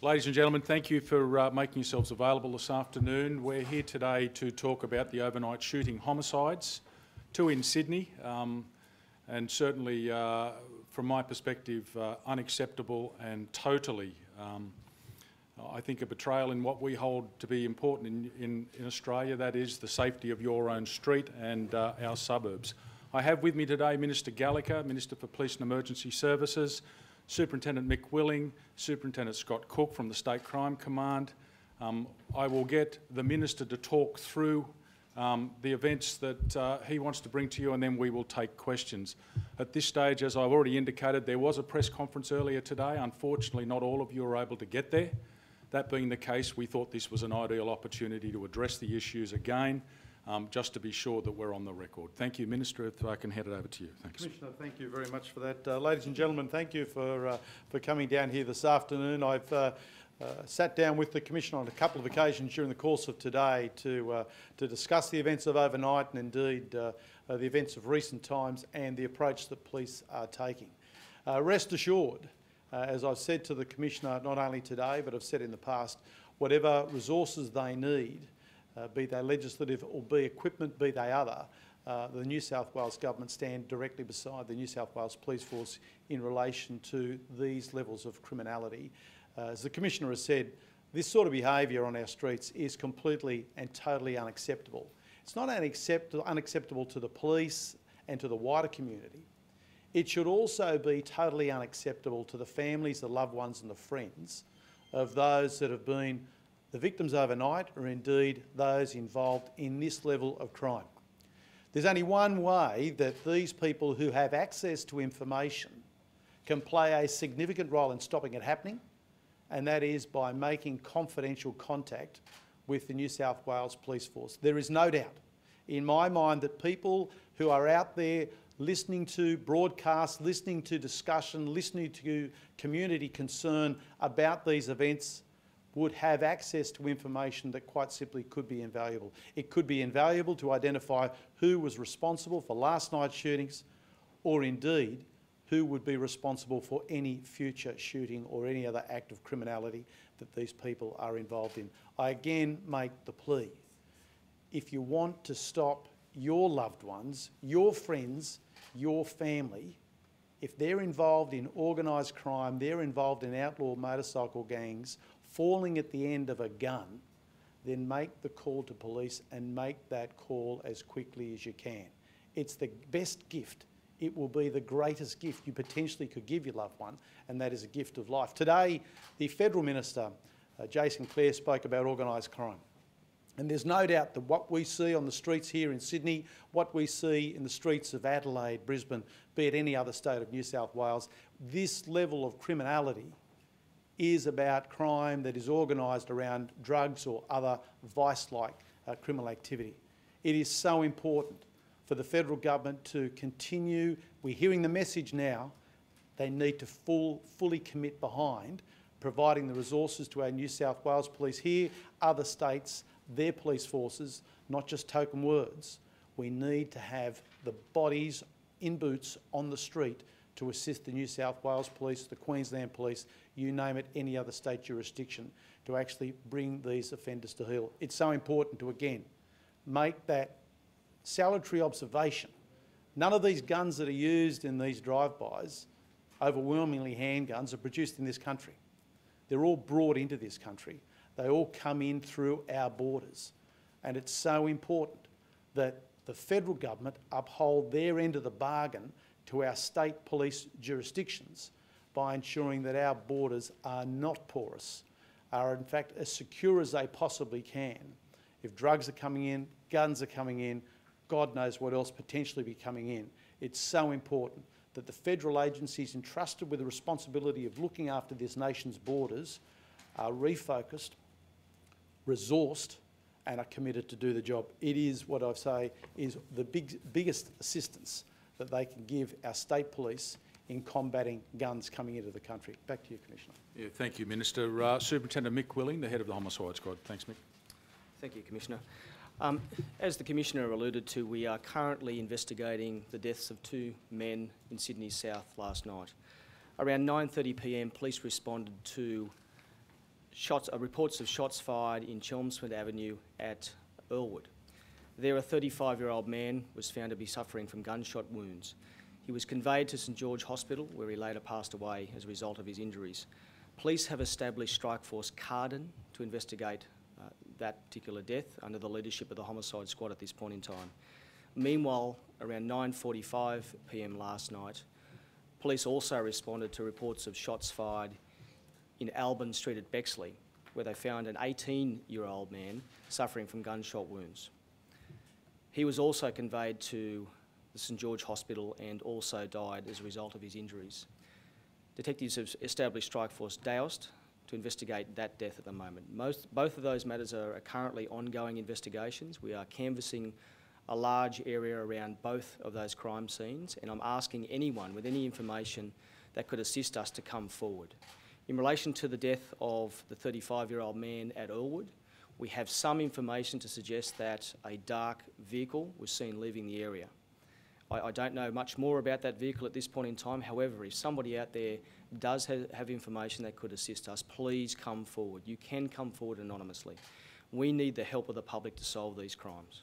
Ladies and gentlemen, thank you for making yourselves available this afternoon. We're here today to talk about the overnight shooting homicides, 2 in Sydney, and certainly, from my perspective, unacceptable and totally, I think, a betrayal in what we hold to be important in Australia, that is the safety of your own street and our suburbs. I have with me today Minister Gallacher, Minister for Police and Emergency Services, Superintendent Mick Willing, Superintendent Scott Cook from the State Crime Command. I will get the Minister to talk through the events that he wants to bring to you, and then we will take questions. At this stage, as I've already indicated, there was a press conference earlier today. Unfortunately, not all of you were able to get there. That being the case, we thought this was an ideal opportunity to address the issues again, just to be sure that we're on the record. Thank you, Minister. If I can hand it over to you. Thanks. Commissioner, thank you very much for that. Ladies and gentlemen, thank you for coming down here this afternoon. I've sat down with the Commissioner on a couple of occasions during the course of today to discuss the events of overnight and indeed the events of recent times and the approach that police are taking. Rest assured, as I've said to the Commissioner not only today but I've said in the past, whatever resources they need, be they legislative or be equipment, be they other, the New South Wales Government stand directly beside the New South Wales Police Force in relation to these levels of criminality. As the Commissioner has said, this sort of behaviour on our streets is completely and totally unacceptable. It's not unacceptable to the police and to the wider community. It should also be totally unacceptable to the families, the loved ones and the friends of those that have been the victims overnight, or indeed those involved in this level of crime. There's only one way that these people who have access to information can play a significant role in stopping it happening, and that is by making confidential contact with the New South Wales Police Force. There is no doubt in my mind that people who are out there listening to broadcasts, listening to discussion, listening to community concern about these events would have access to information that quite simply could be invaluable. It could be invaluable to identify who was responsible for last night's shootings, or indeed who would be responsible for any future shooting or any other act of criminality that these people are involved in. I again make the plea, if you want to stop your loved ones, your friends, your family, if they're involved in organised crime, they're involved in outlaw motorcycle gangs, falling at the end of a gun, then make the call to police and make that call as quickly as you can. It's the best gift. It will be the greatest gift you potentially could give your loved one, and that is a gift of life. Today, the Federal Minister, Jason Clare, spoke about organised crime. And there's no doubt that what we see on the streets here in Sydney, what we see in the streets of Adelaide, Brisbane, be it any other state of New South Wales, this level of criminality is about crime that is organised around drugs or other vice-like criminal activity. It is so important for the federal government to continue. We're hearing the message now. They need to fully commit behind providing the resources to our New South Wales police here, other states, their police forces, not just token words. We need to have the bodies in boots on the street to assist the New South Wales Police, the Queensland Police, you name it, any other state jurisdiction, to actually bring these offenders to heel. It's so important to, again, make that salutary observation. None of these guns that are used in these drive-bys, overwhelmingly handguns, are produced in this country. They're all brought into this country. They all come in through our borders. And it's so important that the federal government uphold their end of the bargain to our state police jurisdictions by ensuring that our borders are not porous, are in fact as secure as they possibly can. If drugs are coming in, guns are coming in, God knows what else potentially be coming in. It's so important that the federal agencies entrusted with the responsibility of looking after this nation's borders are refocused, resourced, and are committed to do the job. It is what I say is the biggest assistance that they can give our state police in combating guns coming into the country. Back to you, Commissioner. Yeah, thank you, Minister. Superintendent Mick Willing, the head of the Homicide Squad. Thanks, Mick. Thank you, Commissioner. As the Commissioner alluded to, we are currently investigating the deaths of 2 men in Sydney South last night. Around 9:30 p.m, police responded to reports of shots fired in Charleston Avenue at Earlwood. There, a 35-year-old man was found to be suffering from gunshot wounds. He was conveyed to St George Hospital, where he later passed away as a result of his injuries. Police have established Strike Force Carden to investigate that particular death under the leadership of the Homicide Squad at this point in time. Meanwhile, around 9:45 p.m. last night, police also responded to reports of shots fired in Albyn Street at Bexley, where they found an 18-year-old man suffering from gunshot wounds. He was also conveyed to the St George Hospital and also died as a result of his injuries. Detectives have established Strike Force Daoust to investigate that death at the moment. Both of those matters are currently ongoing investigations. We are canvassing a large area around both of those crime scenes, and I'm asking anyone with any information that could assist us to come forward. In relation to the death of the 35-year-old man at Earlwood, we have some information to suggest that a dark vehicle was seen leaving the area. I don't know much more about that vehicle at this point in time. However, if somebody out there does have information that could assist us, please come forward. You can come forward anonymously. We need the help of the public to solve these crimes.